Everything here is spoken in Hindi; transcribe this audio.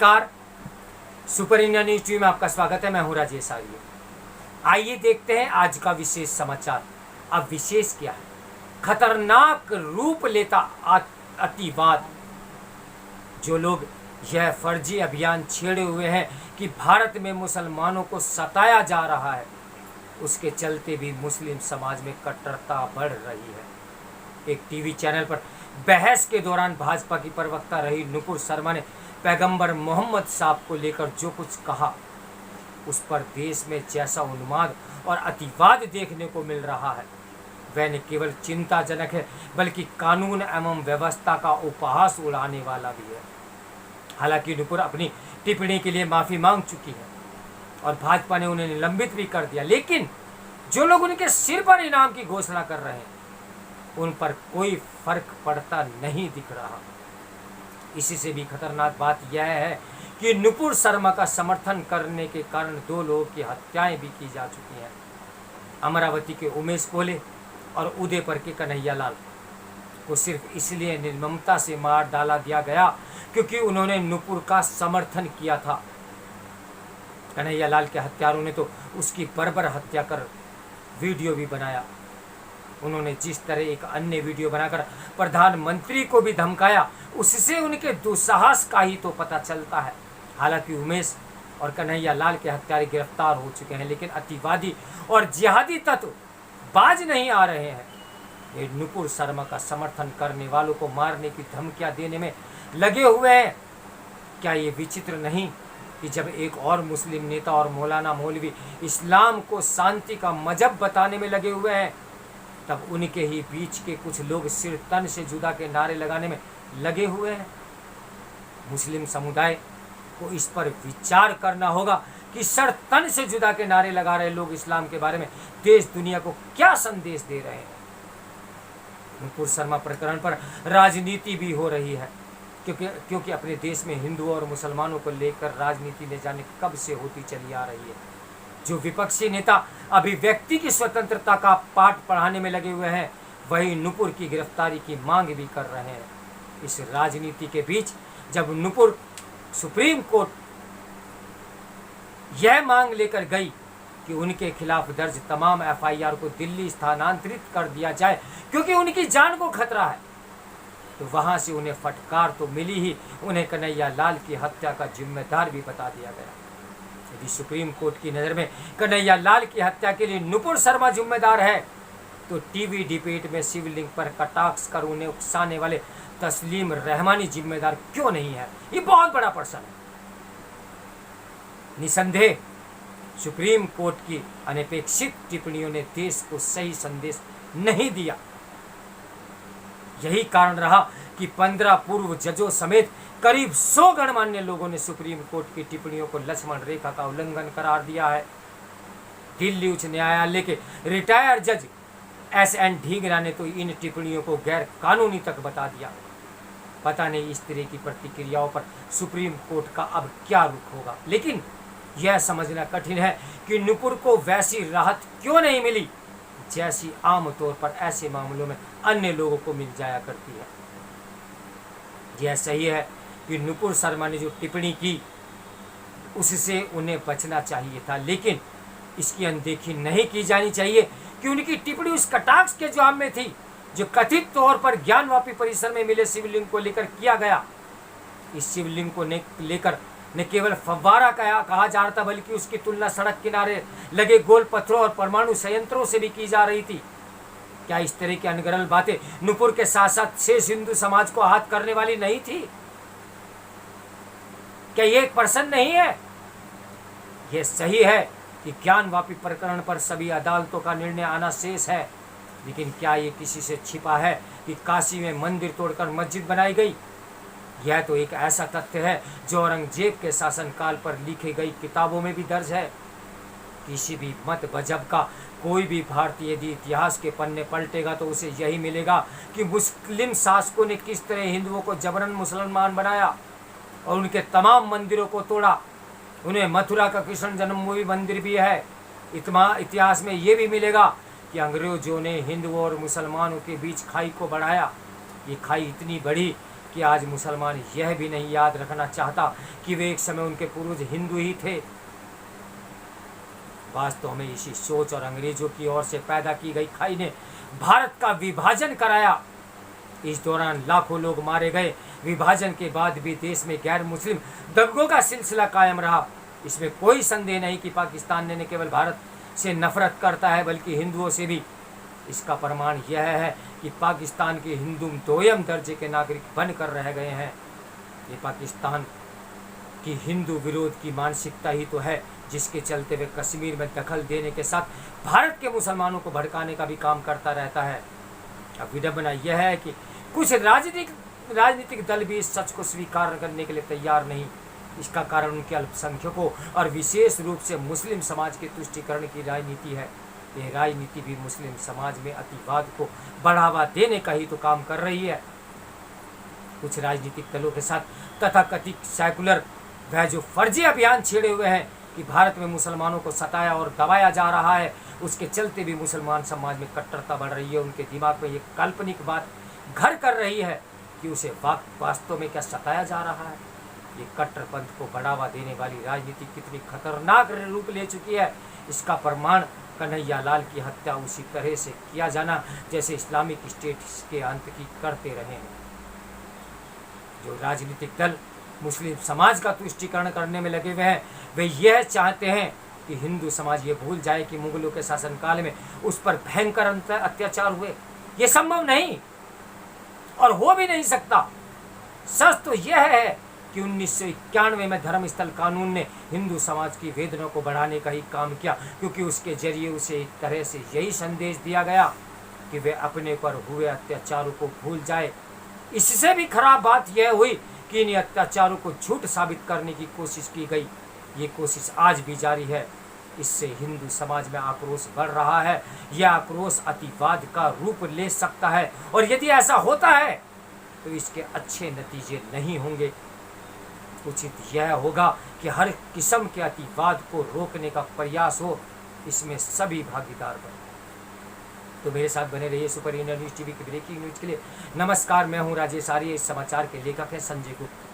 नमस्कार, सुपर इंडिया न्यूज टीवी में आपका स्वागत है। मैं हूं राजेश आर्य। आइए देखते हैं आज का विशेष समाचार। अब विशेष क्या है? खतरनाक रूप लेता अतिवाद। जो लोग यह फर्जी अभियान छेड़े हुए हैं कि भारत में मुसलमानों को सताया जा रहा है, उसके चलते भी मुस्लिम समाज में कट्टरता बढ़ रही है। एक टीवी चैनल पर बहस के दौरान भाजपा की प्रवक्ता रही नुपुर शर्मा ने पैगंबर मोहम्मद साहब को लेकर जो कुछ कहा, उस पर देश में जैसा उन्माद और अतिवाद देखने को मिल रहा है, वह न केवल चिंताजनक है बल्कि कानून एवं व्यवस्था का उपहास उड़ाने वाला भी है। हालांकि नुपुर अपनी टिप्पणी के लिए माफी मांग चुकी है और भाजपा ने उन्हें निलंबित भी कर दिया, लेकिन जो लोग उनके सिर पर इनाम की घोषणा कर रहे हैं, उन पर कोई फर्क पड़ता नहीं दिख रहा। इसी से भी खतरनाक बात यह है कि नुपुर शर्मा का समर्थन करने के कारण 2 लोगों की हत्याएं भी की जा चुकी हैं। अमरावती के उमेश कोले और उदयपुर के कन्हैया लाल को सिर्फ इसलिए निर्ममता से मार डाला दिया गया क्योंकि उन्होंने नुपुर का समर्थन किया था। कन्हैया लाल के हत्यारों ने तो उसकी बर्बर हत्या कर वीडियो भी बनाया। उन्होंने जिस तरह एक अन्य वीडियो बनाकर प्रधानमंत्री को भी धमकाया, उससे उनके दुस्साहस का ही तो पता चलता है। हालांकि उमेश और कन्हैया लाल के हत्यारे गिरफ्तार हो चुके हैं, लेकिन अतिवादी और जिहादी तत्व बाज नहीं आ रहे हैं। ये नुपुर शर्मा का समर्थन करने वालों को मारने की धमकियां देने में लगे हुए हैं। क्या ये विचित्र नहीं कि जब एक और मुस्लिम नेता और मौलाना मौलवी इस्लाम को शांति का मजहब बताने में लगे हुए हैं, तब उनके ही बीच के कुछ लोग सिर तन से जुदा के नारे लगाने में लगे हुए हैं। मुस्लिम समुदाय को इस पर विचार करना होगा कि सर तन से जुदा के नारे लगा रहे लोग इस्लाम के बारे में देश दुनिया को क्या संदेश दे रहे हैं। नुपुर शर्मा प्रकरण पर राजनीति भी हो रही है, क्योंकि अपने देश में हिंदुओं और मुसलमानों को लेकर राजनीति न जाने कब से होती चली आ रही है। जो विपक्षी नेता अभिव्यक्ति की स्वतंत्रता का पाठ पढ़ाने में लगे हुए हैं, वही नुपुर की गिरफ्तारी की मांग भी कर रहे हैं। इस राजनीति के बीच जब नुपुर सुप्रीम कोर्ट यह मांग लेकर गई कि उनके खिलाफ दर्ज तमाम एफआईआर को दिल्ली स्थानांतरित कर दिया जाए क्योंकि उनकी जान को खतरा है, तो वहां से उन्हें फटकार तो मिली ही, उन्हें कन्हैया लाल की हत्या का जिम्मेदार भी बता दिया गया। यदि सुप्रीम कोर्ट की नज़र में कन्हैया लाल की हत्या के लिए नुपुर शर्मा जिम्मेदार है, तो टीवी डिबेट में शिवलिंग पर कटाक्ष कर उन्हें उकसाने वाले तस्लीम रहमानी जिम्मेदार क्यों नहीं है? ये बहुत बड़ा प्रश्न है। निसंदेह सुप्रीम कोर्ट की अनपेक्षित टिप्पणियों ने देश को सही संदेश नहीं दिया। यही कारण रहा कि 15 पूर्व जजों समेत करीब 100 गणमान्य लोगों ने सुप्रीम कोर्ट की टिप्पणियों को लक्ष्मण रेखा का उल्लंघन करार दिया है। दिल्ली उच्च न्यायालय के रिटायर्ड जज SN ढींगरा ने तो इन टिप्पणियों को गैर कानूनी तक बता दिया। पता नहीं इस तरह की प्रतिक्रियाओं पर सुप्रीम कोर्ट का अब क्या रुख होगा, लेकिन यह समझना कठिन है कि नुपुर को वैसी राहत क्यों नहीं मिली जैसी आमतौर पर ऐसे मामलों में अन्य लोगों को मिल जाया करती है। यह सही है कि नुपुर शर्मा ने जो टिप्पणी की उससे उन्हें बचना चाहिए था, लेकिन इसकी अनदेखी नहीं की जानी चाहिए कि उनकी टिप्पणी उस कटाक्ष के जवाब में थी जो कथित तौर पर ज्ञानवापी परिसर में मिले शिवलिंग को लेकर किया गया। इस शिवलिंग को लेकर न केवल फव्वारा कहा जा रहा था, बल्कि उसकी तुलना सड़क किनारे लगे गोल पत्थरों और परमाणु संयंत्रों से भी की जा रही थी। क्या इस तरह की अनगढ़ बातें नुपुर के साथ साथ शेष हिंदू समाज को आहत करने वाली नहीं थी? क्या ये एक प्रश्न नहीं है? यह सही है कि ज्ञानवापी प्रकरण पर सभी अदालतों का निर्णय आना शेष है, लेकिन क्या ये किसी से छिपा है कि काशी में मंदिर तोड़कर मस्जिद बनाई गई? यह तो एक ऐसा तथ्य है जो औरंगजेब के शासनकाल पर लिखी गई किताबों में भी दर्ज है। किसी भी मत मजहब का कोई भी भारतीय यदि इतिहास के पन्ने पलटेगा तो उसे यही मिलेगा कि मुस्लिम शासकों ने किस तरह हिंदुओं को जबरन मुसलमान बनाया और उनके तमाम मंदिरों को तोड़ा। उन्हें मथुरा का कृष्ण जन्मभूमि मंदिर भी है। इतिहास में ये भी मिलेगा कि अंग्रेजों ने हिंदुओं और मुसलमानों के बीच खाई को बढ़ाया। ये खाई इतनी बड़ी कि आज मुसलमान यह भी नहीं याद रखना चाहता कि वे एक समय उनके पूर्वज हिंदू ही थे। वास्तव में इसी सोच और अंग्रेजों की ओर से पैदा की गई खाई ने भारत का विभाजन कराया। इस दौरान लाखों लोग मारे गए। विभाजन के बाद भी देश में गैर मुस्लिम दंगों का सिलसिला कायम रहा। इसमें कोई संदेह नहीं कि पाकिस्तान ने न केवल भारत से नफरत करता है बल्कि हिंदुओं से भी। इसका प्रमाण यह है कि पाकिस्तान के हिंदू दोयम दर्जे के नागरिक बनकर रह गए हैं। ये पाकिस्तान की हिंदू विरोध की मानसिकता ही तो है जिसके चलते वे कश्मीर में दखल देने के साथ भारत के मुसलमानों को भड़काने का भी काम करता रहता है। अब विडंबना यह है कि कुछ राजनीतिक दल भी इस सच को स्वीकार करने के लिए तैयार नहीं। इसका कारण उनके अल्पसंख्यकों और विशेष रूप से मुस्लिम समाज के तुष्टीकरण की राजनीति है। यह राजनीति भी मुस्लिम समाज में अतिवाद को बढ़ावा देने का ही तो काम कर रही है। कुछ राजनीतिक दलों के साथ तथाकथित सेकुलर वह जो फर्जी अभियान छेड़े हुए हैं कि भारत में मुसलमानों को सताया और दबाया जा रहा है, उसके चलते भी मुसलमान समाज में कट्टरता बढ़ रही है। उनके दिमाग में ये काल्पनिक बात घर कर रही है कि उसे वास्तव में क्या सताया जा रहा है। ये कट्टरपंथ को बढ़ावा देने वाली राजनीति कितनी खतरनाक रूप ले चुकी है, इसका प्रमाण कन्हैया लाल की हत्या उसी तरह से किया जाना जैसे इस्लामिक स्टेट के अंत की करते रहे हैं। जो राजनीतिक दल मुस्लिम समाज का तुष्टीकरण करने में लगे हुए हैं, वे यह चाहते हैं कि हिंदू समाज ये भूल जाए कि मुगलों के शासनकाल में उस पर भयंकर अत्याचार हुए। ये संभव नहीं और हो भी नहीं सकता। सच तो यह है कि 1991 में धर्मस्थल कानून ने हिंदू समाज की वेदना को बढ़ाने का ही काम किया, क्योंकि उसके जरिए उसे एक तरह से यही संदेश दिया गया कि वे अपने पर हुए अत्याचारों को भूल जाए। इससे भी खराब बात यह हुई कि इन अत्याचारों को झूठ साबित करने की कोशिश की गई। ये कोशिश आज भी जारी है। इससे हिंदू समाज में आक्रोश बढ़ रहा है। यह आक्रोश अतिवाद का रूप ले सकता है और यदि ऐसा होता है तो इसके अच्छे नतीजे नहीं होंगे। उचित यह होगा कि हर किस्म के अतिवाद को रोकने का प्रयास हो, इसमें सभी भागीदार बने। तो मेरे साथ बने रहिए सुपर इंडिया न्यूज़ टीवी की ब्रेकिंग न्यूज़ के लिए। नमस्कार, मैं हूं राजेश आर्य। इस समाचार के लेखक हैं संजय गुप्ता।